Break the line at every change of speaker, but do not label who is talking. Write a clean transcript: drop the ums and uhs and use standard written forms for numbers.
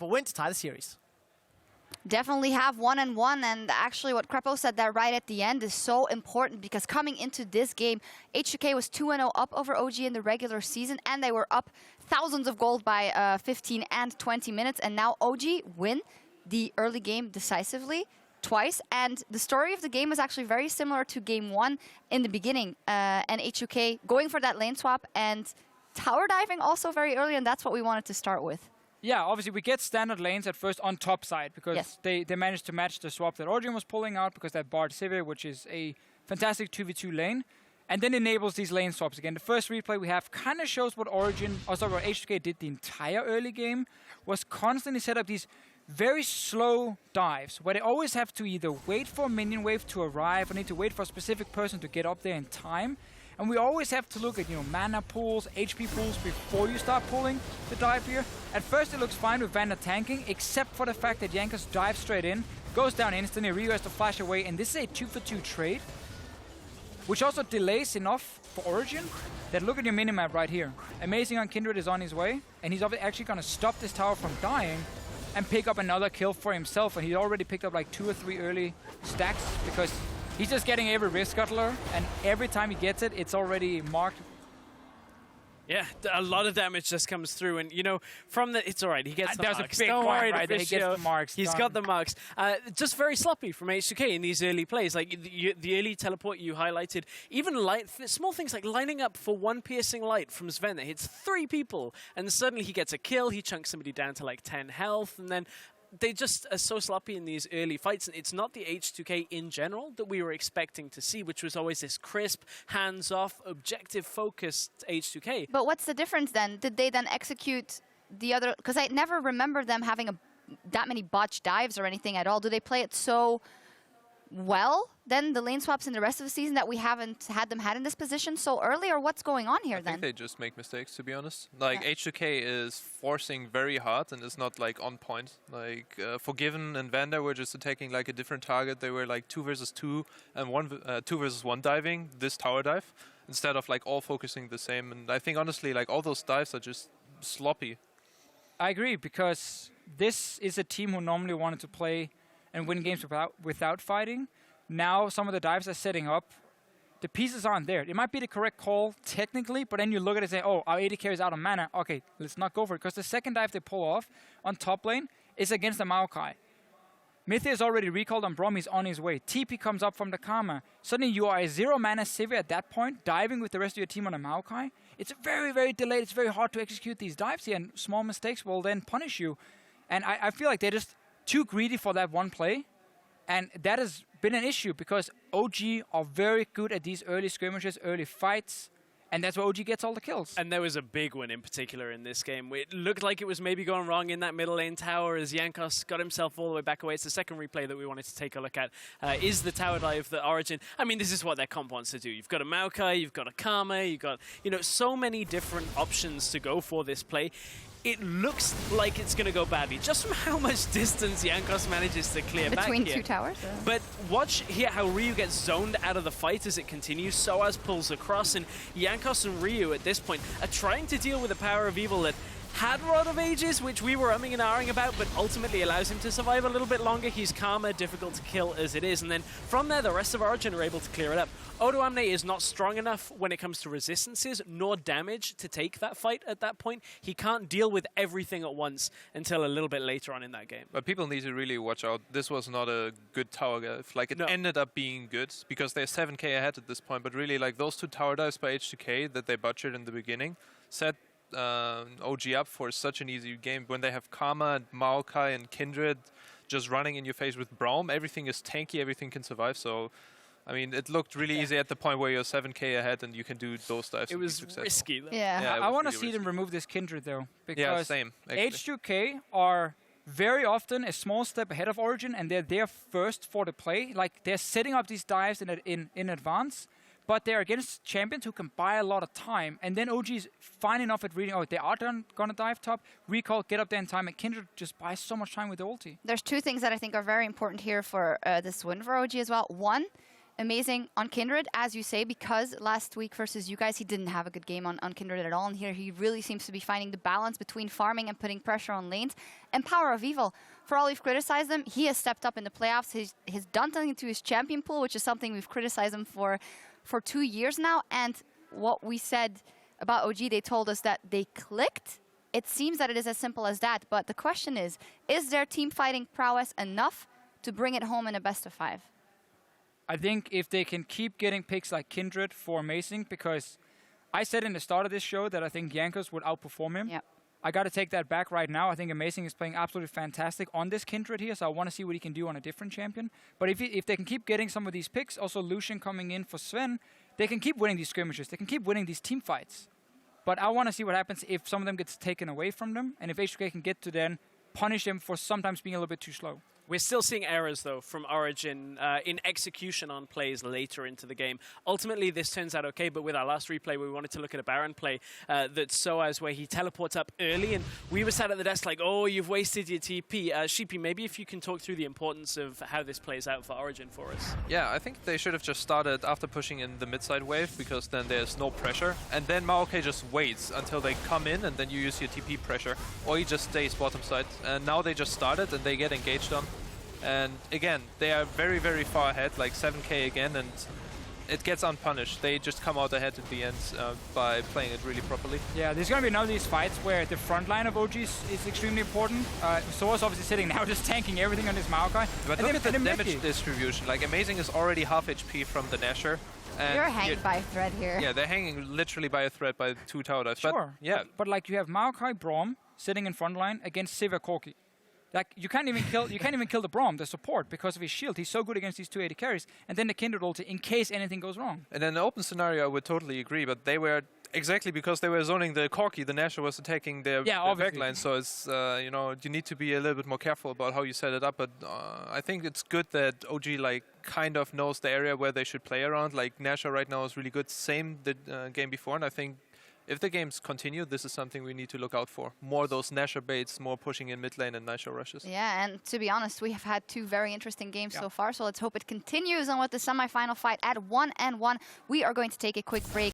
a win to tie the series.
Definitely have 1-1, and actually what Krepo said there right at the end is so important, because coming into this game, H2K was 2-0 up over OG in the regular season, and they were up thousands of gold by 15 and 20 minutes, and now OG win the early game decisively twice, and the story of the game is actually very similar to game 1 in the beginning, and H2K going for that lane swap and tower diving also very early, and that's what we wanted to start with.
Yeah, obviously we get standard lanes at first on top side, because they managed to match the swap that Origen was pulling out, because that barred Sivir, which is a fantastic 2v2 lane, and then enables these lane swaps again. The first replay we have kind of shows what what H2K did the entire early game, was constantly set up these very slow dives, where they always have to either wait for a minion wave to arrive or need to wait for a specific person to get up there in time. And we always have to look at, mana pools, HP pools before you start pulling the dive here. At first it looks fine with Vander tanking, except for the fact that Jankos dives straight in, goes down instantly, Ryu has to flash away, and this is a 2-for-2 trade, which also delays enough for Origen that look at your minimap right here. Amazing on Kindred is on his way, and he's actually going to stop this tower from dying and pick up another kill for himself, and he already picked up like 2 or 3 early stacks, because he's just getting every wrist scuttler, and every time he gets it, it's already marked.
Yeah, a lot of damage just comes through, and from the, it's all right. He gets the marks.
There's a big
Don't worry,
right, that he gets the marks.
He's got the marks. Just very sloppy from H2K in these early plays. Like the early teleport you highlighted, even small things like lining up for one piercing light from Sven that hits 3 people, and suddenly he gets a kill. He chunks somebody down to like 10 health, and then they just are so sloppy in these early fights. And it's not the H2K in general that we were expecting to see, which was always this crisp, hands-off, objective-focused H2K.
But what's the difference then? Did they then execute the other? Because I never remember them having that many botched dives or anything at all. Do they play it so well, then, the lane swaps in the rest of the season, that we haven't had them in this position so early, or what's going on here then?
I think they just make mistakes, to be honest. Like, H2K is forcing very hard and is not, like, on point. Like, Forgiven and Vander were just attacking, like, a different target. They were, like, 2 versus 2 and 2 versus 1 diving, this tower dive, instead of, like, all focusing the same. And I think, honestly, like, all those dives are just sloppy.
I agree, because this is a team who normally wanted to play and win games without fighting. Now some of the dives are setting up. The pieces aren't there. It might be the correct call technically, but then you look at it and say, oh, our AD carry is out of mana. Okay, let's not go for it. Because the second dive they pull off on top lane is against the Maokai. Mythia is already recalled on Braum. He's on his way. TP comes up from the Karma. Suddenly you are a 0 mana Sivir at that point, diving with the rest of your team on a Maokai. It's very, very delayed. It's very hard to execute these dives here, and small mistakes will then punish you. And I feel like they're just too greedy for that one play. And that has been an issue, because OG are very good at these early skirmishes, early fights, and that's where OG gets all the kills.
And there was a big one in particular in this game. It looked like it was maybe going wrong in that middle lane tower as Jankos got himself all the way back away. It's the second replay that we wanted to take a look at. Is the tower dive the Origen? I mean, this is what their comp wants to do. You've got a Maokai, you've got a Karma, you've got, so many different options to go for this play. It looks like it's going to go badly, just from how much distance Jankos manages to clear back here.
Between 2 towers?
But watch here how Ryu gets zoned out of the fight as it continues. Soaz pulls across, and Jankos and Ryu at this point are trying to deal with the power of evil that had Rod of Ages, which we were umming and ahhing about, but ultimately allows him to survive a little bit longer. He's Karma, difficult to kill as it is. And then from there, the rest of Origen are able to clear it up. Odoamne is not strong enough when it comes to resistances, nor damage to take that fight at that point. He can't deal with everything at once until a little bit later on in that game.
But people need to really watch out. This was not a good tower dive. Like, it ended up being good, because they're 7k ahead at this point. But really, like, those 2 tower dives by H2K that they butchered in the beginning set OG up for such an easy game. When they have Karma and Maokai and Kindred just running in your face with Braum, everything is tanky, everything can survive. So, I mean, it looked really easy at the point where you're 7k ahead and you can do those dives.
It was risky, though.
Yeah,
I want to see them remove this Kindred, though, because
same,
H2K are very often a small step ahead of Origen, and they're there first for the play. Like, they're setting up these dives in advance, but they're against champions who can buy a lot of time. And then OG is fine enough at reading, oh, they are going to dive top, recall, get up there in time, and Kindred just buys so much time with the ulti.
There's 2 things that I think are very important here for this win for OG as well. One, Amazing on Kindred, as you say, because last week versus you guys, he didn't have a good game on Kindred at all. And here he really seems to be finding the balance between farming and putting pressure on lanes. And Power of Evil, for all we've criticized him, he has stepped up in the playoffs. He's done something to his champion pool, which is something we've criticized him for 2 years now. And what we said about OG, they told us that they clicked. It seems that it is as simple as that. But the question is their team fighting prowess enough to bring it home in a best of 5?
I think if they can keep getting picks like Kindred for Amazing, because I said in the start of this show that I think Jankos would outperform him.
Yep.
I got to take that back right now. I think Amazing is playing absolutely fantastic on this Kindred here, so I want to see what he can do on a different champion. But if they can keep getting some of these picks, also Lucian coming in for Sven, they can keep winning these skirmishes. They can keep winning these team fights. But I want to see what happens if some of them gets taken away from them, and if H2K can get to then punish them for sometimes being a little bit too slow.
We're still seeing errors, though, from Origen in execution on plays later into the game. Ultimately, this turns out okay, but with our last replay, we wanted to look at a Baron play that's Soaz, where he teleports up early, and we were sat at the desk like, oh, you've wasted your TP. Sheepy, maybe if you can talk through the importance of how this plays out for Origen for us.
Yeah, I think they should have just started after pushing in the mid-side wave, because then there's no pressure. And then Maokai just waits until they come in, and then you use your TP pressure. Or he just stays bottom side. And now they just started, and they get engaged on. And again, they are very, very far ahead, like 7k again, and it gets unpunished. They just come out ahead at the end by playing it really properly.
Yeah, there's going to be none of these fights where the front line of OGs is extremely important. Soa's obviously sitting now just tanking everything on his Maokai.
But look at the damage distribution. Like, Amazing is already half HP from the Nashor.
You're hanging by a thread here.
Yeah, they're hanging literally by a thread by 2 tower dives.
Sure,
but, yeah.
But like you have Maokai Braum sitting in front line against Sivir Corki. Like you can't even kill the Braum, the support, because of his shield. He's so good against these 280 carries, and then the Kindred ulti in case anything goes wrong.
And in the open scenario, I would totally agree, but they were exactly because they were zoning the Corki, the Nashor was attacking their backline. So it's you know, you need to be a little bit more careful about how you set it up. But I think it's good that OG like kind of knows the area where they should play around. Like Nashor right now is really good. Same the game before, and I think if the games continue, this is something we need to look out for. More those Nashor baits, more pushing in mid lane and Nashor rushes.
Yeah, and to be honest, we have had 2 very interesting games so far, so let's hope it continues on with the semi-final fight at 1-1. We are going to take a quick break.